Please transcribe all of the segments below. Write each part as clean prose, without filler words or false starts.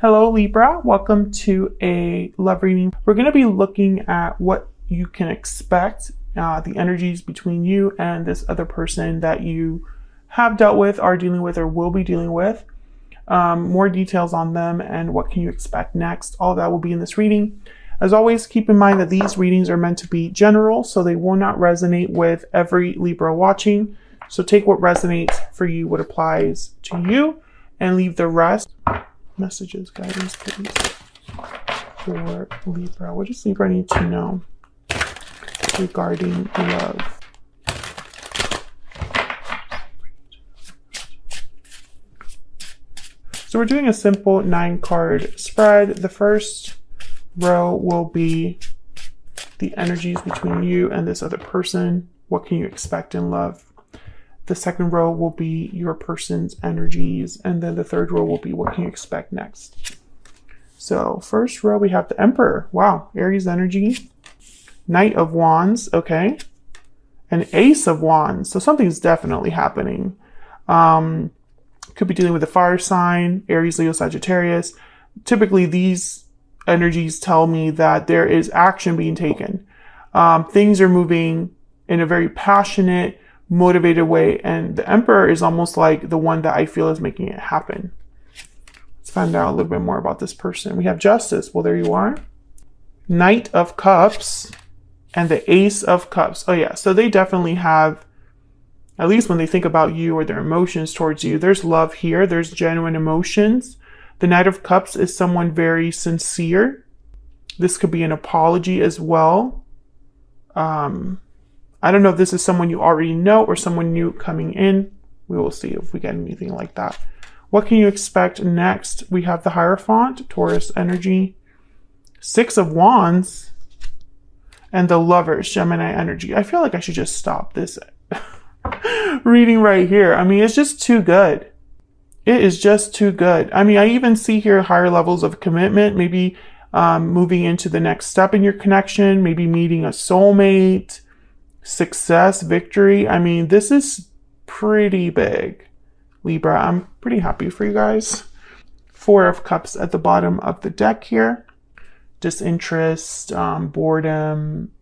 Hello Libra, welcome to a love reading. We're going to be looking at what you can expect, the energies between you and this other person that you have dealt with, are dealing with, or will be dealing with. More details on them and what can you expect next. All of that will be in this reading. As always, keep in mind that these readings are meant to be general, so they will not resonate with every Libra watching. So take what resonates for you, what applies to you, and leave the rest. Messages, guidance, please, for Libra. What does Libra need to know regarding love? So we're doing a simple 9-card spread. The first row will be the energies between you and this other person. What can you expect in love? The second row will be your person's energies. And then the third row will be what can you expect next? So first row, we have the Emperor. Wow, Aries energy. Knight of Wands, okay. An Ace of Wands. So something's definitely happening. Could be dealing with a fire sign, Aries, Leo, Sagittarius. Typically, these energies tell me that there is action being taken. Things are moving in a very passionate, motivated way, and the Emperor is almost like the one that I feel is making it happen. Let's find out a little bit more about this person. We have Justice. Well, there you are. Knight of Cups and the Ace of Cups. Oh yeah, so they definitely have, at least when they think about you or their emotions towards you, there's love here. There's genuine emotions. The Knight of Cups is someone very sincere. This could be an apology as well. I don't know if this is someone you already know or someone new coming in. We will see if we get anything like that. What can you expect next? We have the Hierophant, Taurus energy, 6 of Wands, and the Lovers, Gemini energy. I feel like I should just stop this reading right here. I mean, it's just too good. It is just too good. I mean, I even see here higher levels of commitment, maybe moving into the next step in your connection, maybe meeting a soulmate, success, victory. I mean, this is pretty big, Libra. I'm pretty happy for you guys. 4 of Cups at the bottom of the deck here. Disinterest, boredom,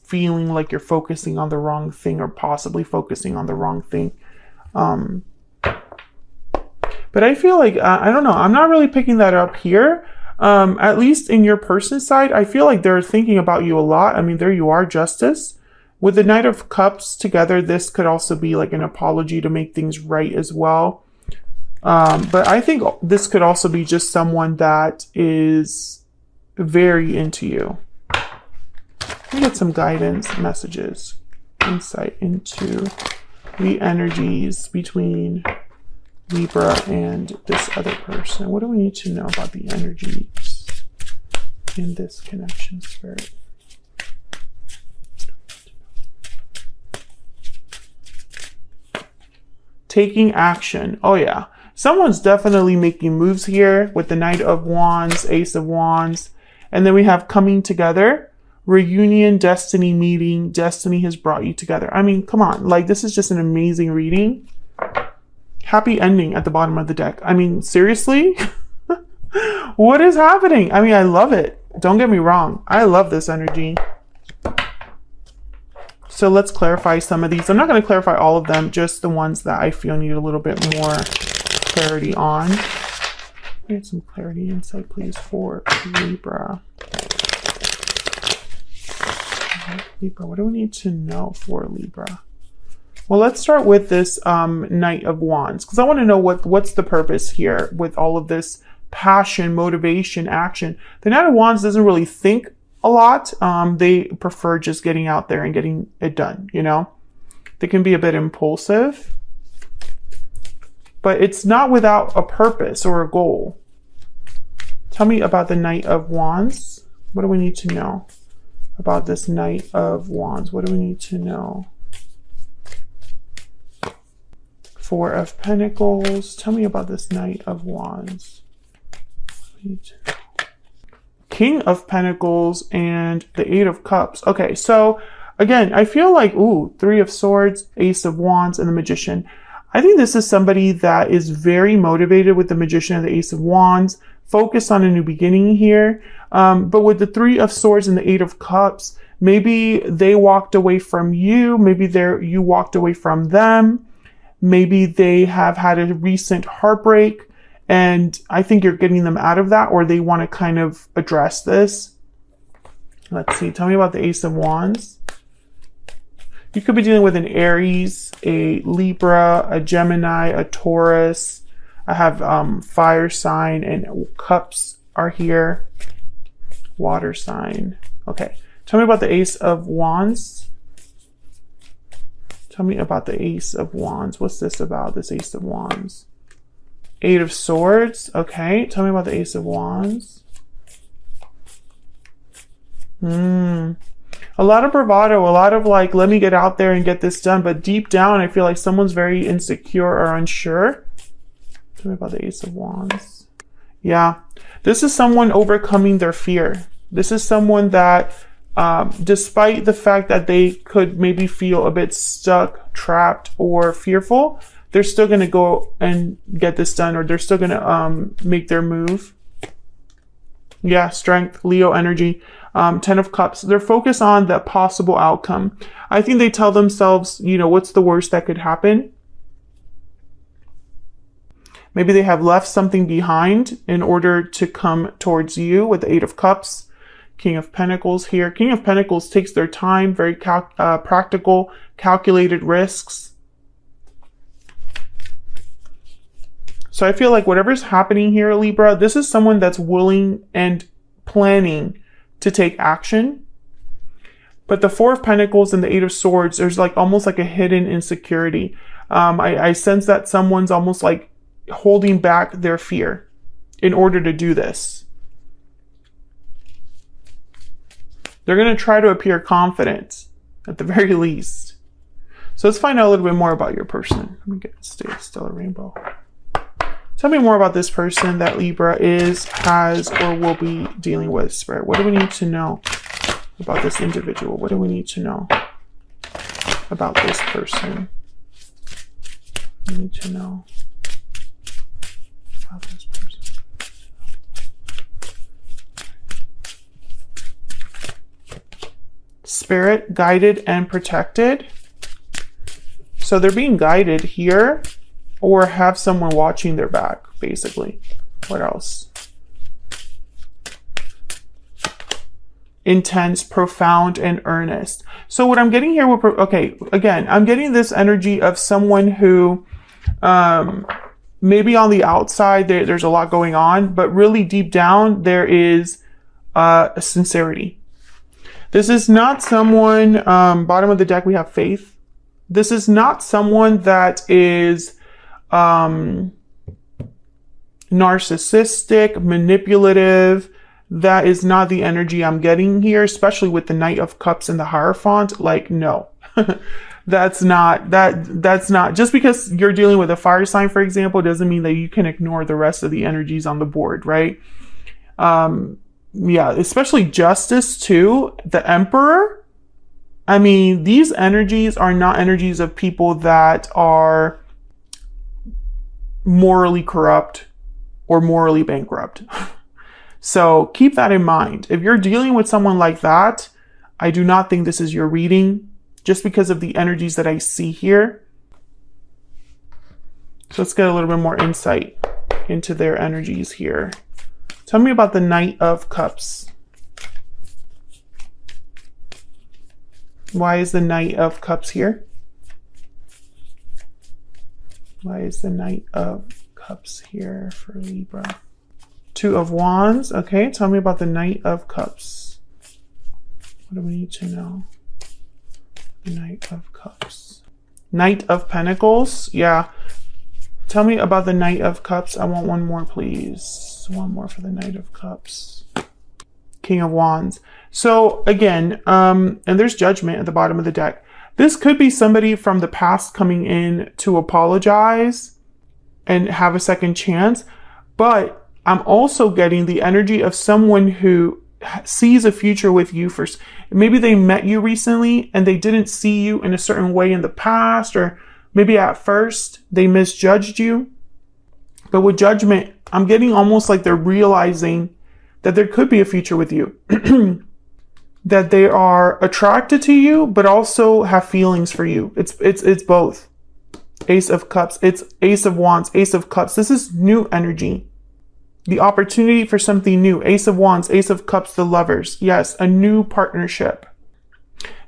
feeling like you're focusing on the wrong thing or possibly focusing on the wrong thing. But I feel like, I don't know, I'm not really picking that up here. At least in your person's side, I feel like they're thinking about you a lot. I mean, there you are, Justice. With the Knight of Cups together, this could also be like an apology to make things right as well. But I think this could also be just someone that is very into you. Let me get some guidance, messages, insight into the energies between Libra and this other person. What do we need to know about the energies in this connection, Spirit? Taking action. Oh yeah. Someone's definitely making moves here with the Knight of Wands, Ace of Wands. And then we have coming together, reunion, destiny meeting. Destiny has brought you together. I mean, come on. Like, this is just an amazing reading. Happy ending at the bottom of the deck. I mean, seriously? What is happening? I mean, I love it. Don't get me wrong. I love this energy. So let's clarify some of these. I'm not going to clarify all of them, just the ones that I feel need a little bit more clarity on. Get some clarity insight, please, for Libra. Libra, what do we need to know for Libra? Well, let's start with this Knight of Wands, because I want to know what's the purpose here with all of this passion, motivation, action. The Knight of Wands doesn't really think a lot. They prefer just getting out there and getting it done, you know? They can be a bit impulsive, but it's not without a purpose or a goal. Tell me about the Knight of Wands. What do we need to know about this Knight of Wands? What do we need to know? 4 of Pentacles. Tell me about this Knight of Wands. King of Pentacles and the 8 of Cups. Okay, so again, I feel like, ooh, 3 of Swords, Ace of Wands, and the Magician. I think this is somebody that is very motivated with the Magician and the Ace of Wands, focused on a new beginning here. But with the Three of Swords and the Eight of Cups, maybe they walked away from you. Maybe you walked away from them. Maybe they have had a recent heartbreak, and I think you're getting them out of that, or they want to kind of address this. Let's see. Tell me about the Ace of Wands. You could be dealing with an Aries, a Libra, a Gemini, a Taurus. I have fire sign, and cups are here. Water sign. Okay. Tell me about the Ace of Wands. Tell me about the Ace of Wands. What's this about, this Ace of Wands? Eight of Swords. Okay. Tell me about the Ace of Wands. A lot of bravado, a lot of like, let me get out there and get this done. But deep down, I feel like someone's very insecure or unsure. Tell me about the Ace of Wands. Yeah. This is someone overcoming their fear. This is someone that, despite the fact that they could maybe feel a bit stuck, trapped, or fearful, they're still going to go and get this done, or they're still going to make their move. Yeah, strength, Leo energy. Ten of Cups. They're focused on the possible outcome. I think they tell themselves, you know, what's the worst that could happen? Maybe they have left something behind in order to come towards you with the Eight of Cups. King of Pentacles here. King of Pentacles takes their time, very practical, calculated risks. So I feel like whatever's happening here, Libra, this is someone that's willing and planning to take action. But the Four of Pentacles and the Eight of Swords, there's like almost like a hidden insecurity. I sense that someone's almost like holding back their fear in order to do this. They're going to try to appear confident at the very least. So let's find out a little bit more about your person. Let me get Stellar Rainbow. Tell me more about this person that Libra is, has, or will be dealing with, Spirit. What do we need to know about this individual? What do we need to know about this person? We need to know about this person. Spirit, guided and protected. So they're being guided here, or have someone watching their back, basically. What else? Intense, profound, and earnest. So what I'm getting here, okay, again, I'm getting this energy of someone who, maybe on the outside, there's a lot going on, but really deep down, there is a sincerity. This is not someone, bottom of the deck, we have Faith. This is not someone that is narcissistic, manipulative. That is not the energy I'm getting here, especially with the Knight of Cups and the Hierophant. Like, no, that's not, just because you're dealing with a fire sign, for example, doesn't mean that you can ignore the rest of the energies on the board, right? Yeah, especially Justice too, the Emperor. I mean, these energies are not energies of people that are morally corrupt or morally bankrupt. So keep that in mind. If you're dealing with someone like that, I do not think this is your reading, just because of the energies that I see here. So let's get a little bit more insight into their energies here. Tell me about the Knight of Cups. Why is the Knight of Cups here? Why is the Knight of Cups here for Libra? Two of Wands. Okay, tell me about the Knight of Cups. What do we need to know? The Knight of Cups. Knight of Pentacles. Yeah. Tell me about the Knight of Cups. I want one more, please. One more for the Knight of Cups. King of Wands. So again, and there's Judgment at the bottom of the deck. This could be somebody from the past coming in to apologize and have a second chance. But I'm also getting the energy of someone who sees a future with you first. Maybe they met you recently and they didn't see you in a certain way in the past, or Maybe at first they misjudged you, but with judgment, I'm getting almost like they're realizing that there could be a future with you, that they are attracted to you, but also have feelings for you. It's both. Ace of Cups, it's Ace of Wands, Ace of Cups. This is new energy. The opportunity for something new. Ace of Wands, Ace of Cups, the Lovers. Yes, a new partnership.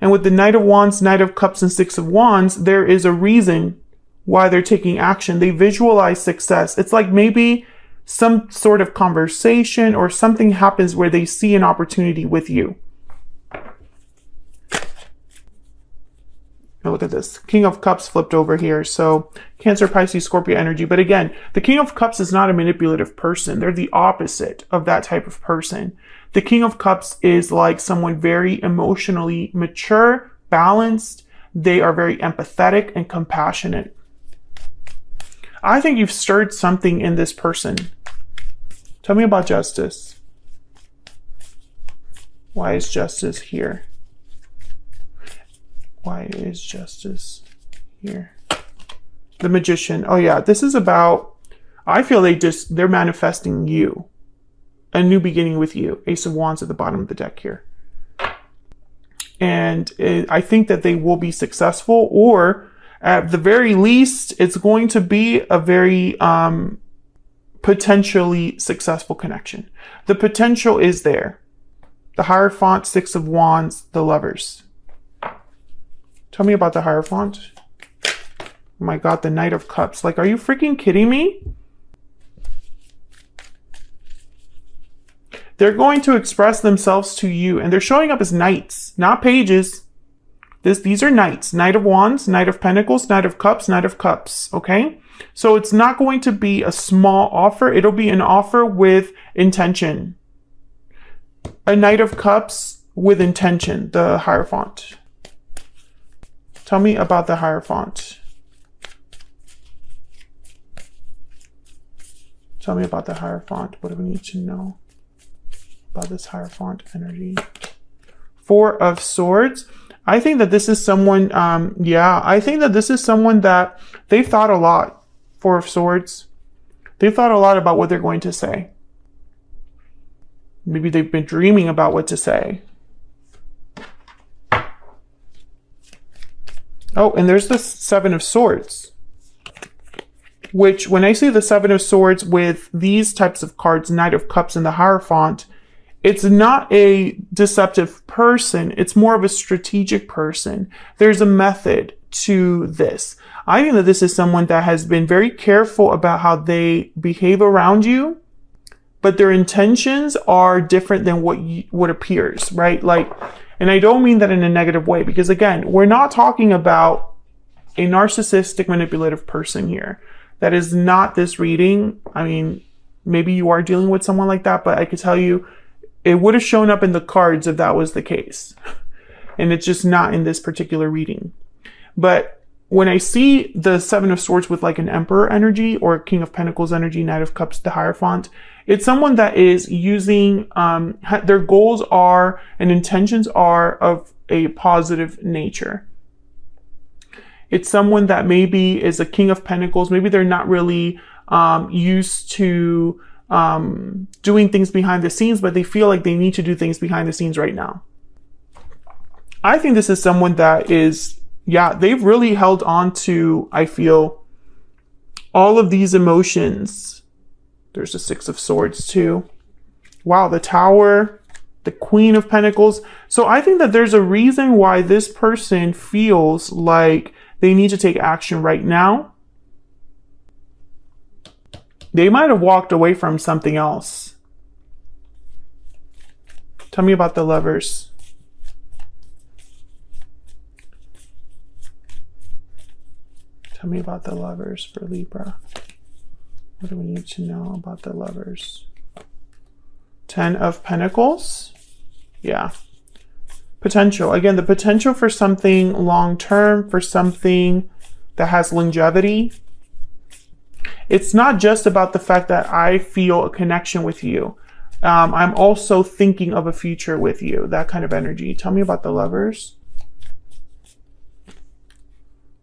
And with the Knight of Wands, Knight of Cups, and Six of Wands, there is a reason why they're taking action. They visualize success. It's like maybe some sort of conversation or something happens where they see an opportunity with you. Now look at this. King of Cups flipped over here. So Cancer, Pisces, Scorpio energy. But again, the King of Cups is not a manipulative person. They're the opposite of that type of person. The King of Cups is like someone very emotionally mature, balanced. They are very empathetic and compassionate. I think you've stirred something in this person. Tell me about Justice. Why is Justice here? Why is Justice here? The Magician. Oh yeah, this is about, I feel they're manifesting you. A new beginning with you. Ace of Wands at the bottom of the deck here. And I think that they will be successful, or at the very least, it's going to be a very potentially successful connection. The potential is there. The Hierophant, Six of Wands, the Lovers. Tell me about the Hierophant. Oh my God, the Knight of Cups. Like, are you freaking kidding me? They're going to express themselves to you, and they're showing up as knights, not pages. These are knights. Knight of Wands, Knight of Pentacles, Knight of Cups, Knight of Cups. Okay? So it's not going to be a small offer. It'll be an offer with intention. A Knight of Cups with intention, the Hierophant. Tell me about the Hierophant. Tell me about the Hierophant. What do we need to know about this Hierophant energy? Four of Swords. I think that this is someone, I think that this is someone that they've thought a lot. Four of Swords. They've thought a lot about what they're going to say. Maybe they've been dreaming about what to say. Oh, and there's the Seven of Swords. Which, when I see the Seven of Swords with these types of cards, Knight of Cups and the Hierophant, it's not a deceptive person. It's more of a strategic person. There's a method to this. I think that this is someone that has been very careful about how they behave around you, but their intentions are different than what appears, right? Like, and I don't mean that in a negative way, because again, we're not talking about a narcissistic, manipulative person here. That is not this reading. I mean, maybe you are dealing with someone like that, but I could tell you it would have shown up in the cards if that was the case. And it's just not in this particular reading. But when I see the Seven of Swords with like an Emperor energy or King of Pentacles energy, Knight of Cups, the Hierophant, it's someone that is using, their goals are and intentions are of a positive nature. It's someone that maybe is a King of Pentacles. Maybe they're not really used to doing things behind the scenes, but they feel like they need to do things behind the scenes right now. I think this is someone that is, they've really held on to, I feel, all of these emotions. There's the Six of Swords too. Wow, the Tower, the Queen of Pentacles. So I think that there's a reason why this person feels like they need to take action right now. They might have walked away from something else. Tell me about the Lovers. Tell me about the Lovers for Libra. What do we need to know about the Lovers? Ten of Pentacles. Yeah. Potential. Again, the potential for something long-term, for something that has longevity. It's not just about the fact that I feel a connection with you. I'm also thinking of a future with you. That kind of energy. Tell me about the Lovers.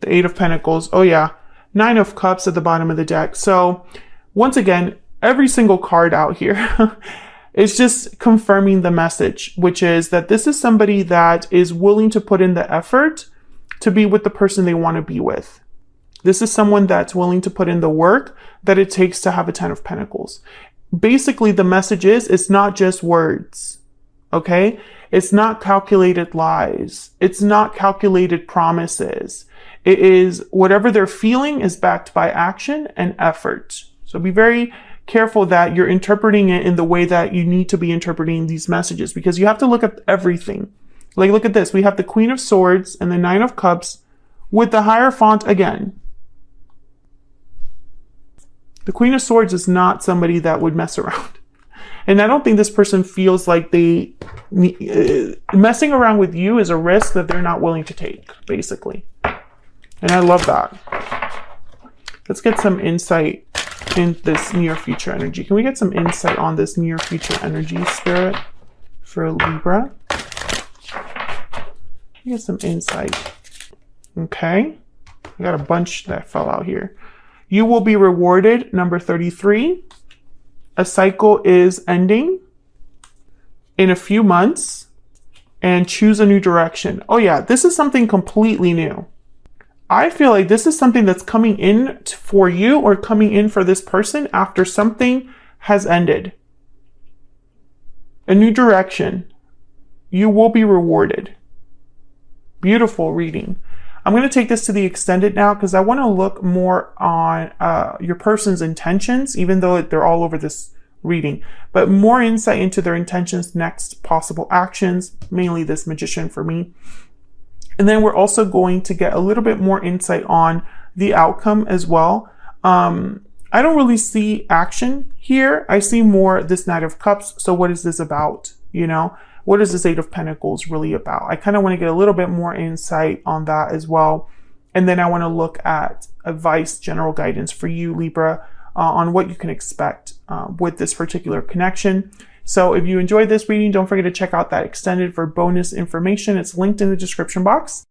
The Eight of Pentacles. Oh yeah. Nine of Cups at the bottom of the deck. So once again, every single card out here is just confirming the message, which is that this is somebody that is willing to put in the effort to be with the person they want to be with. This is someone that's willing to put in the work that it takes to have a Ten of Pentacles. Basically, the message is it's not just words, okay? It's not calculated lies. It's not calculated promises. It is whatever they're feeling is backed by action and effort. So be very careful that you're interpreting it in the way that you need to be interpreting these messages, because you have to look at everything. Like, look at this. We have the Queen of Swords and the Nine of Cups with the Hierophant again. The Queen of Swords is not somebody that would mess around. And I don't think this person feels like messing around with you is a risk that they're not willing to take, basically. And I love that. Let's get some insight in this near future energy. Can we get some insight on this near future energy, Spirit, for Libra? Get some insight. Okay. I got a bunch that fell out here. You will be rewarded, number 33. A cycle is ending in a few months, and choose a new direction. Oh yeah, this is something completely new. I feel like this is something that's coming in for you or coming in for this person after something has ended. A new direction. You will be rewarded. Beautiful reading. I'm going to take this to the extended now because I want to look more on your person's intentions, even though they're all over this reading, but more insight into their intentions, next possible actions, mainly this Magician for me. And then we're also going to get a little bit more insight on the outcome as well. I don't really see action here. I see more this Knight of Cups. So what is this about? You know, what is this Eight of Pentacles really about? I kind of want to get a little bit more insight on that as well. And then I want to look at advice, general guidance for you, Libra, on what you can expect with this particular connection. So if you enjoyed this reading, don't forget to check out that extended for bonus information. It's linked in the description box.